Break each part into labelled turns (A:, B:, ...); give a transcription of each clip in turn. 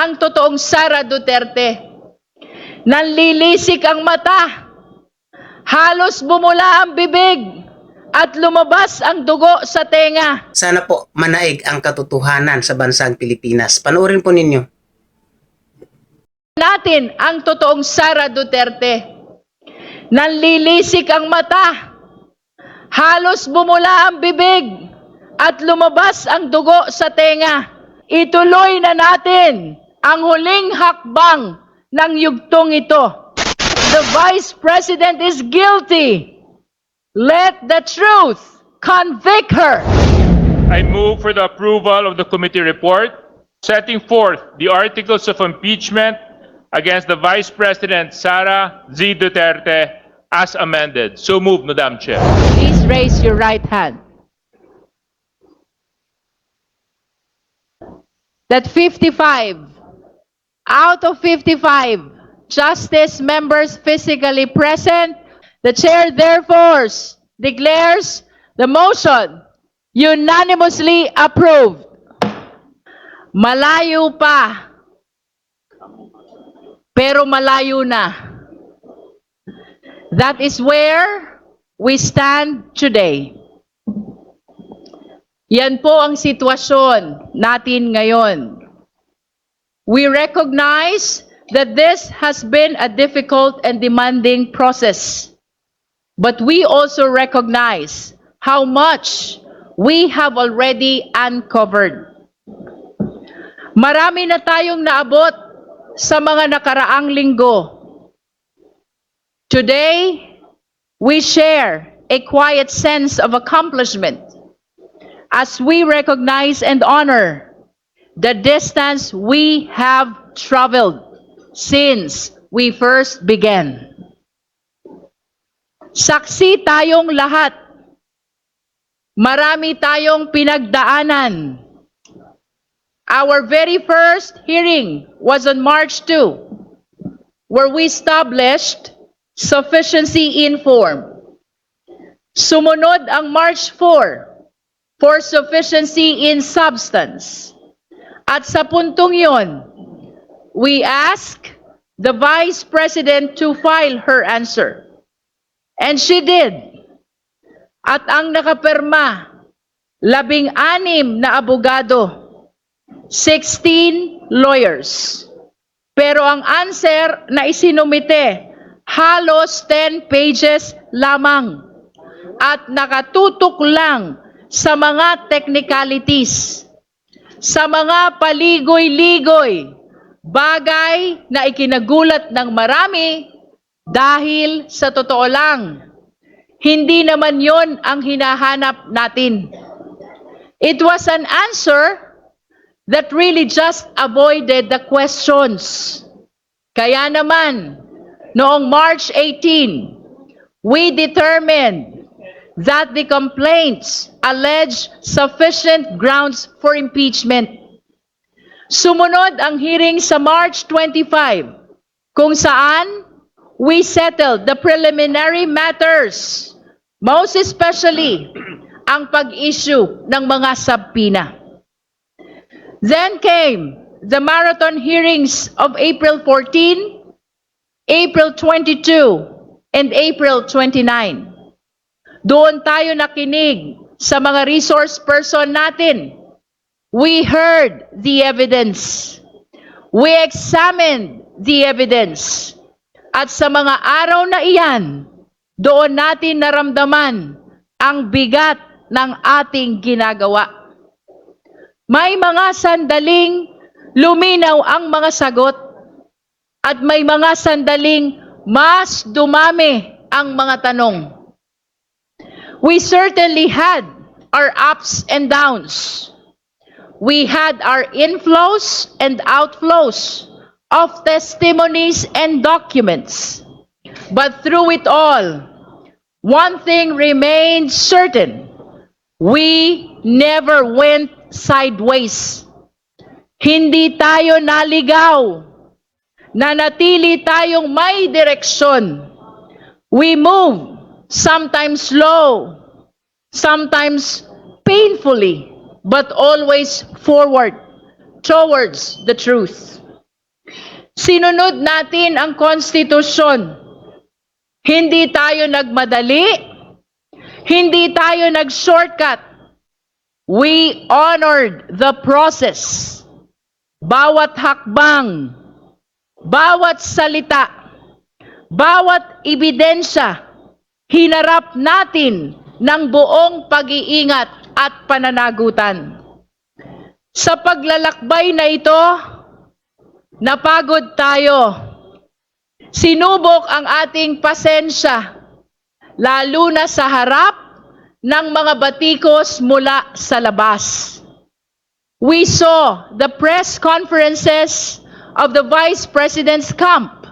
A: ang totoong Sara Duterte. Nanlilisik ang mata, halos bumula ang bibig, at lumabas ang dugo sa tenga.
B: Sana po manaig ang katotohanan sa bansang Pilipinas. Panoorin po ninyo.
A: Natin ang totoong Sara Duterte. Nanlilisik ang mata, halos bumula ang bibig, at lumabas ang dugo sa tenga. Ituloy na natin ang huling hakbang ng yugtong ito. The Vice President is guilty. Let the truth convict her.
C: I move for the approval of the committee report setting forth the articles of impeachment against the Vice President Sara Z. Duterte as amended. So moved, Madam Chair.
A: Please raise your right hand. That 55 out of 55 justice members physically present, the chair therefore declares the motion unanimously approved. Malayo pa, pero malayo na. That is where we stand today. Yan po ang sitwasyon natin ngayon. We recognize that this has been a difficult and demanding process. But we also recognize how much we have already uncovered. Marami na tayong naabot sa mga nakaraang linggo. Today, we share a quiet sense of accomplishment as we recognize and honor the distance we have traveled since we first began. Saksi tayong lahat. Marami tayong pinagdaanan. Our very first hearing was on March 2, where we established sufficiency in form. Sumunod ang March 4 for sufficiency in substance. At sa puntong yon, we ask the Vice President to file her answer. And she did. At ang nakapirma, 16 na abogado, 16 lawyers. Pero ang answer na isinumite, halos 10 pages lamang. At nakatutok lang sa mga technicalities, sa mga paligoy-ligoy, bagay na ikinagulat ng marami dahil sa totoo lang, hindi naman yon ang hinahanap natin. It was an answer that really just avoided the questions. Kaya naman, noong March 18, we determined that the complaints allege sufficient grounds for impeachment. Sumunod ang hearing sa March 25, kung saan we settled the preliminary matters, most especially ang pag-issue ng mga subpoena. Then came the marathon hearings of April 14, April 22, and April 29. Doon tayo nakinig sa mga resource person natin. We heard the evidence. We examined the evidence. At sa mga araw na iyan, doon natin naramdaman ang bigat ng ating ginagawa. May mga sandaling luminaw ang mga sagot at may mga sandaling mas dumami ang mga tanong. We certainly had our ups and downs. We had our inflows and outflows of testimonies and documents. But through it all, one thing remained certain. We never went sideways. Hindi tayo naligaw. Nanatili tayong may direksyon. We move, sometimes slow, sometimes painfully, but always forward towards the truth. Sinunod natin ang konstitusyon. Hindi tayo nagmadali, hindi tayo nag-shortcut. We honored the process. Bawat hakbang, bawat salita, bawat ebidensya, hinarap natin ng buong pag-iingat at pananagutan. Sa paglalakbay na ito, napagod tayo. Sinubok ang ating pasensya, lalo na sa harap ng mga batikos mula sa labas. We saw the press conferences of the Vice President's camp.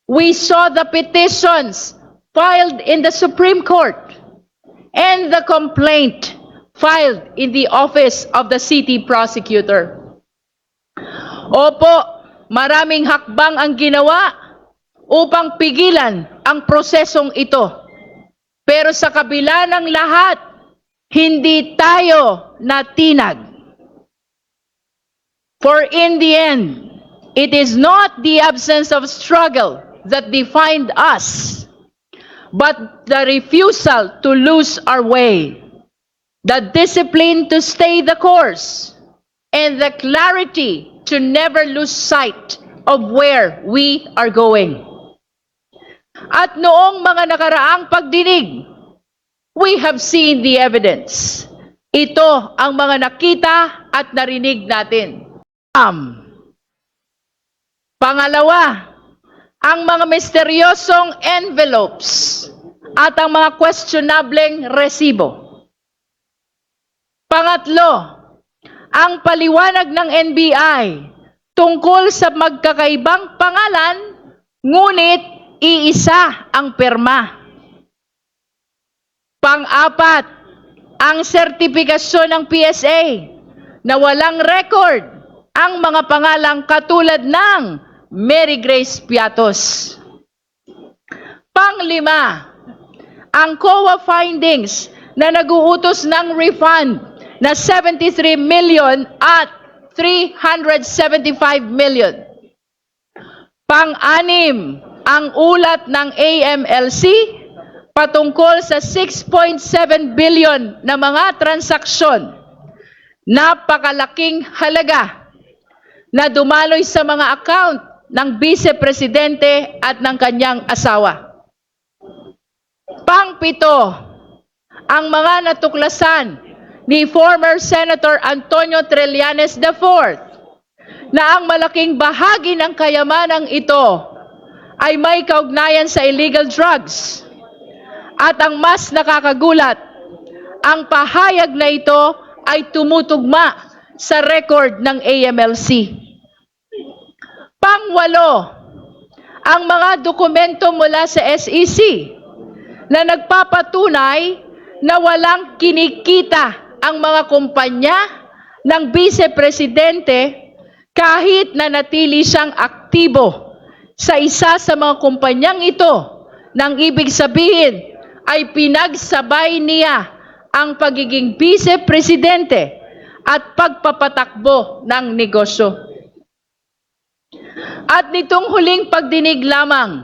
A: We saw the petitions filed in the Supreme Court and the complaint filed in the office of the city prosecutor. Opo, maraming hakbang ang ginawa upang pigilan ang prosesong ito. Pero sa kabila ng lahat, hindi tayo natinag. For in the end, it is not the absence of struggle that defined us, but the refusal to lose our way, the discipline to stay the course, and the clarity to never lose sight of where we are going. At noong mga nakaraang pagdinig, we have seen the evidence. Ito ang mga nakita at narinig natin. Pangalawa, ang mga misteryosong envelopes at ang mga questionableng resibo. Pangatlo, ang paliwanag ng NBI tungkol sa magkakaibang pangalan, ngunit iisa ang pirma. Pang-apat, ang sertipikasyon ng PSA na walang record ang mga pangalang katulad ng Mary Grace Piatos. Panglima, ang COA findings na nag-uutos ng refund na 73 million at 375 million. Pang-anim, ang ulat ng AMLC patungkol sa 6.7 billion na mga transaksyon. Napakalaking halaga na dumaloy sa mga account ng Vice Presidente at ng kanyang asawa. Pang-pito, ang mga natuklasan ni former Senator Antonio Trillanes IV na ang malaking bahagi ng kayamanang ito ay may kaugnayan sa illegal drugs. At ang mas nakakagulat, ang pahayag na ito ay tumutugma sa record ng AMLC. Pangwalo, ang mga dokumento mula sa SEC na nagpapatunay na walang kinikita ang mga kumpanya ng Vice Presidente kahit na natili siyang aktibo sa isa sa mga kumpanyang ito, nang ibig sabihin ay pinagsabay niya ang pagiging Vice Presidente at pagpapatakbo ng negosyo. At nitong huling pagdinig lamang,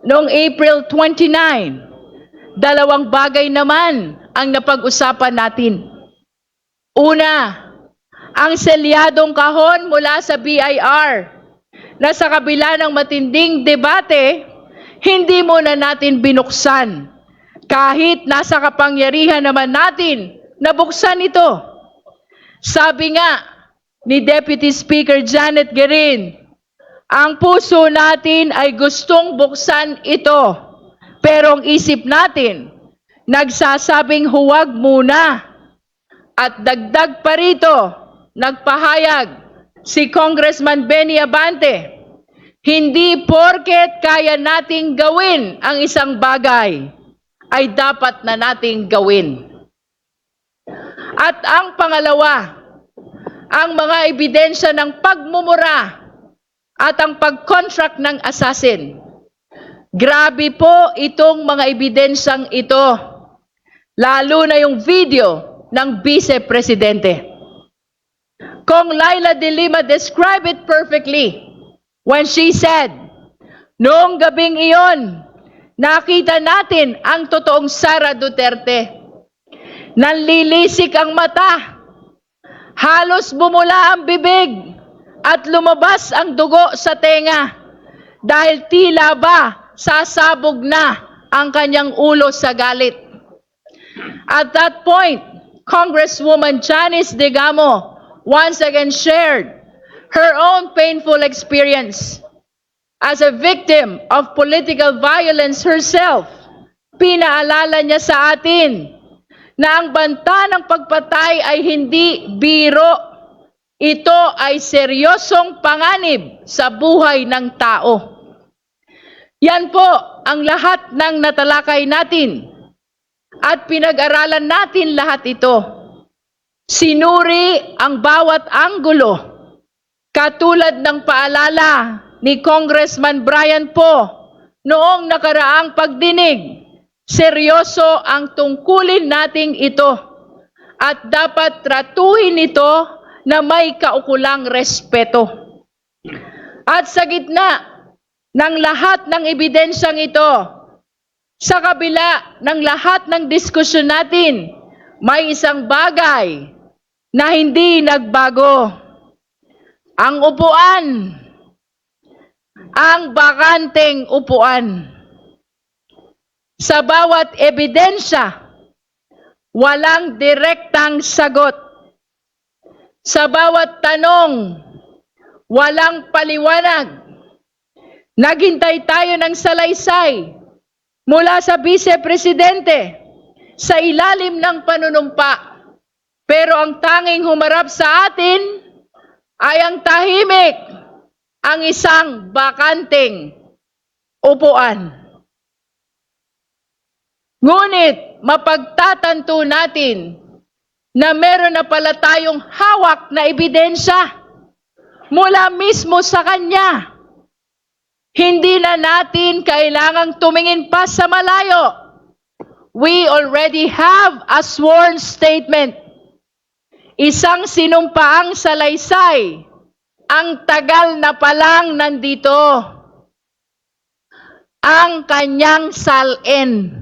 A: noong April 29, dalawang bagay naman ang napag-usapan natin. Una, ang selyadong kahon mula sa BIR na sa kabila ng matinding debate, hindi muna natin binuksan. Kahit nasa kapangyarihan naman natin na buksan ito. Sabi nga ni Deputy Speaker Janet Guerin, ang puso natin ay gustong buksan ito, pero ang isip natin nagsasabing huwag muna. At dagdag pa rito, nagpahayag si Congressman Benny Abante, hindi porket kaya nating gawin ang isang bagay, ay dapat na nating gawin. At ang pangalawa, ang mga ebidensya ng pagmumura at ang pag-contract ng assassin. Grabe po itong mga ebidensyang ito, lalo na yung video ng Vice Presidente. Kong Laila de Lima described it perfectly. when she said, noong gabing iyon, nakita natin ang totoong Sara Duterte. Nanlilisik ang mata, halos bumula ang bibig, at lumabas ang dugo sa tenga dahil tila ba sasabog na ang kanyang ulo sa galit. At that point, Congresswoman Janice Digamo once again shared her own painful experience. As a victim of political violence herself, pinaalala niya sa atin na ang banta ng pagpatay ay hindi biro. Ito ay seryosong panganib sa buhay ng tao. Yan po ang lahat ng natalakay natin at pinag-aralan natin lahat ito. Sinuri ang bawat anggulo, katulad ng paalala ni Congressman Brian Poe noong nakaraang pagdinig. Seryoso ang tungkulin nating ito at dapat tratuhin ito na may kaukulang respeto. At sa gitna ng lahat ng ebidensyang ito, sa kabila ng lahat ng diskusyon natin, may isang bagay na hindi nagbago. Ang upuan, ang bakanteng upuan. Sa bawat ebidensya, walang direktang sagot. Sa bawat tanong, walang paliwanag. Naghintay tayo ng salaysay mula sa Vice-Presidente sa ilalim ng panunumpa. Pero ang tanging humarap sa atin ay ang tahimik, ang isang bakanteng upuan. Ngunit mapagtatanto natin na meron na pala tayong hawak na ebidensya mula mismo sa kanya. Hindi na natin kailangang tumingin pa sa malayo. We already have a sworn statement. Isang sinumpaang salaysay. Ang tagal na palang nandito. Ang kanyang salin.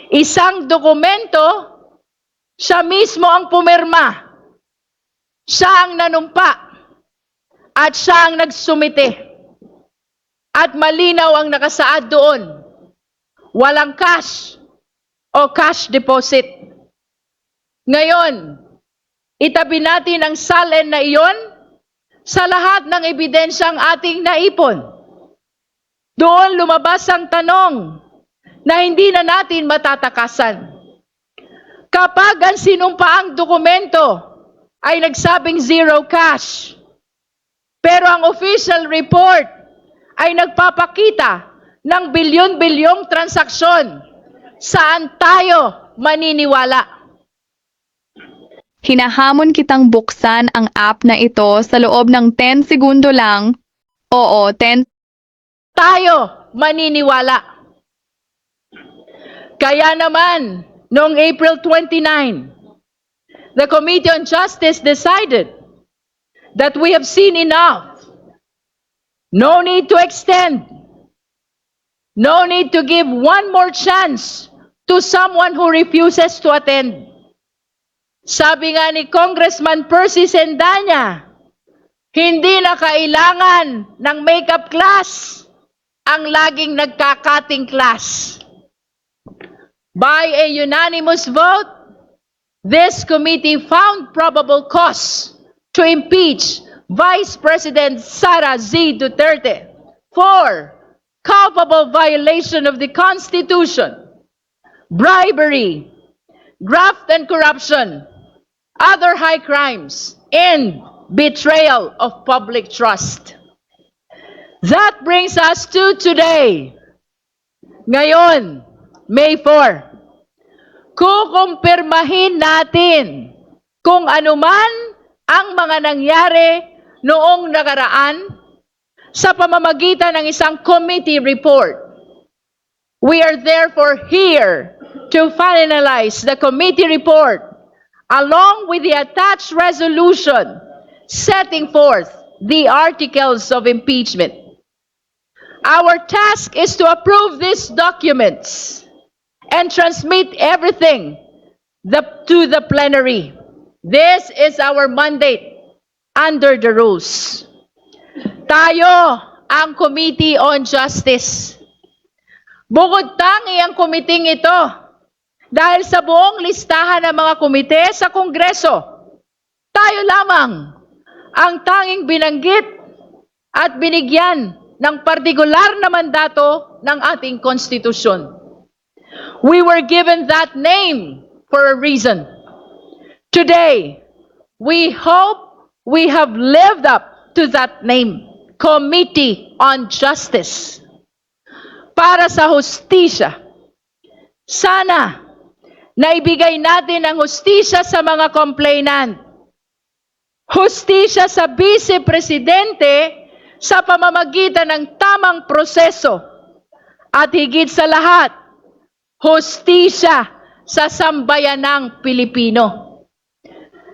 A: Isang dokumento, siya mismo ang pumirma. Siya ang nanumpa. At siya ang nagsumite. At malinaw ang nakasaad doon. Walang cash o cash deposit. Ngayon, itabi natin ang salin na iyon sa lahat ng ebidensyang ating naipon. Doon lumabas ang tanong na hindi na natin matatakasan. Kapag ang sinumpaang dokumento ay nagsabing zero cash, pero ang official report ay nagpapakita ng bilyon-bilyong transaksyon, saan tayo maniniwala?
D: Hinahamon kitang buksan ang app na ito sa loob ng 10 segundo lang. Oo, 10.
A: Tayo maniniwala. Kaya naman, noong April 29, the Committee on Justice decided that we have seen enough. No need to extend. No need to give one more chance to someone who refuses to attend. Sabi nga ni Congressman Percy Sendanya, hindi na kailangan ng makeup class ang laging nagkakating class. By a unanimous vote, this committee found probable cause to impeach Vice President Sara Z. Duterte for culpable violation of the Constitution, bribery, graft and corruption, other high crimes, and betrayal of public trust. That brings us to today. Ngayon, May 4. Kukumpirmahin natin kung anuman ang mga nangyari noong nakaraan sa pamamagitan ng isang committee report. We are therefore here to finalize the committee report along with the attached resolution setting forth the articles of impeachment. Our task is to approve these documents and transmit everything to the plenary. This is our mandate under the rules. Tayo ang Committee on Justice. Bukod tangi ang committee ito dahil sa buong listahan ng mga komite sa Kongreso, tayo lamang ang tanging binanggit at binigyan ng partikular na mandato ng ating konstitusyon. We were given that name for a reason. Today, we hope we have lived up to that name, Committee on Justice. Para sa hustisya. Sana naibigay natin ang hustisya sa mga complainant. Hustisya sa Vice Presidente sa pamamagitan ng tamang proseso. At higit sa lahat, hustisya sa sambayanang Pilipino.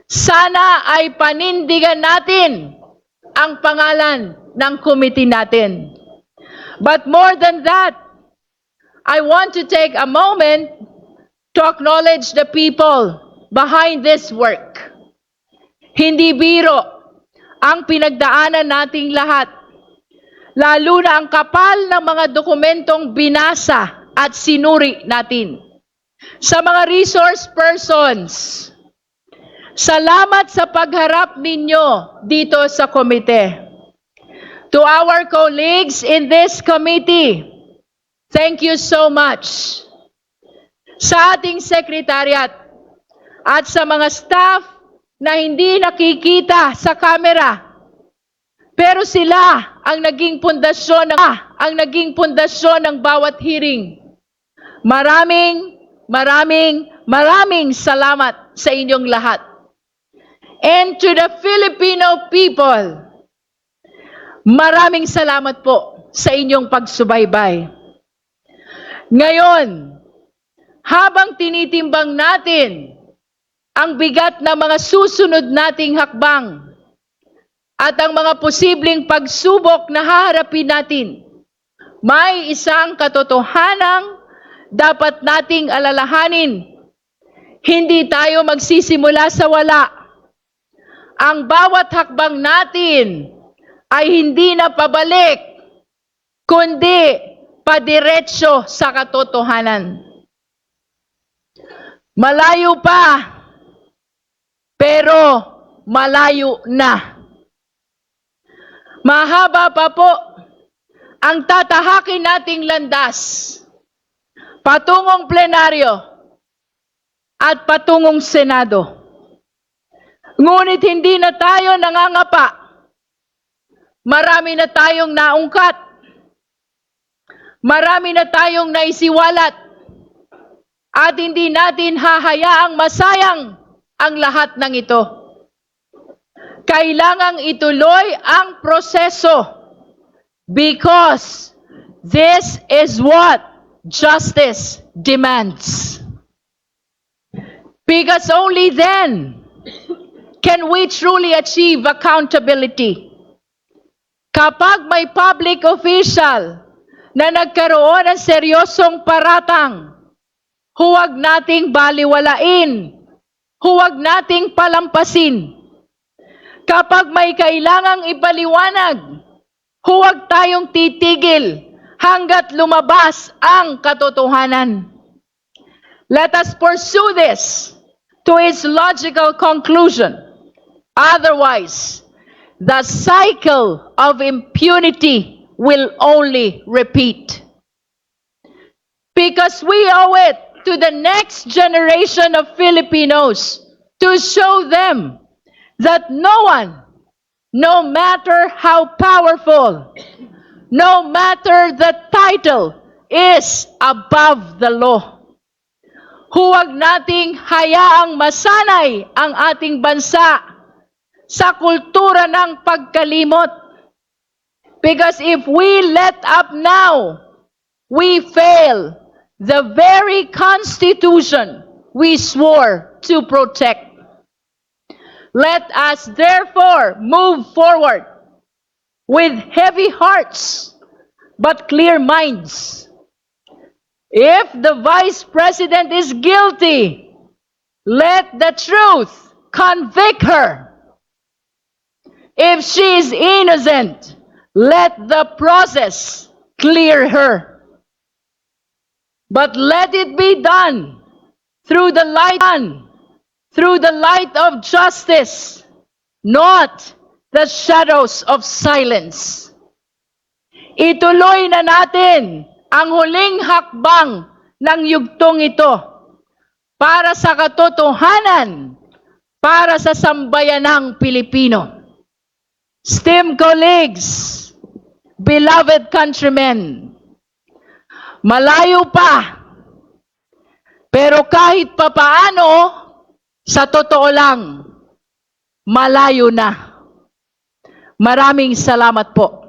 A: Sana ay panindigan natin ang pangalan ng committee natin. But more than that, I want to take a moment to acknowledge the people behind this work. Hindi biro ang pinagdaanan nating lahat, lalo na ang kapal ng mga dokumentong binasa at sinuri natin. Sa mga resource persons, salamat sa pagharap ninyo dito sa komite. To our colleagues in this committee, thank you so much. Sa ating secretariat at sa mga staff na hindi nakikita sa camera, pero sila ang naging pundasyon ng bawat hearing. Maraming salamat sa inyong lahat. And to the Filipino people, maraming salamat po sa inyong pagsubaybay. Ngayon, habang tinitimbang natin ang bigat na mga susunod nating hakbang at ang mga posibleng pagsubok na haharapin natin, may isang katotohanang dapat nating alalahanin. Hindi tayo magsisimula sa wala. Ang bawat hakbang natin ay hindi na pabalik, kundi padiretso sa katotohanan. Malayo pa, pero malayo na. Mahaba pa po ang tatahakin nating landas patungong plenaryo at patungong Senado. Ngunit hindi na tayo nangangapa. Marami na tayong naungkat. Marami na tayong naisiwalat. At hindi natin hahayaang masayang ang lahat ng ito. Kailangang ituloy ang proseso because this is what justice demands. Because only then can we truly achieve accountability. Kapag may public official na nagkaroon ng seryosong paratang, huwag nating baliwalain, huwag nating palampasin. Kapag may kailangang ipaliwanag, huwag tayong titigil hanggat lumabas ang katotohanan. Let us pursue this to its logical conclusion. Otherwise, the cycle of impunity will only repeat. Because we owe it to the next generation of Filipinos to show them that no one, no matter how powerful, no matter the title, is above the law. Huwag nating hayaang masanay ang ating bansa sa kultura ng pagkalimot. Because if we let up now, we fail the very Constitution we swore to protect. Let us therefore move forward with heavy hearts but clear minds. If the Vice President is guilty, let the truth convict her. If she is innocent, let the process clear her. But let it be done through the light of justice, not the shadows of silence. Ituloy na natin ang huling hakbang ng yugtong ito para sa katotohanan, para sa sambayanang Pilipino. Esteemed colleagues, beloved countrymen, malayo pa, pero kahit papaano, sa totoo lang, malayo na. Maraming salamat po.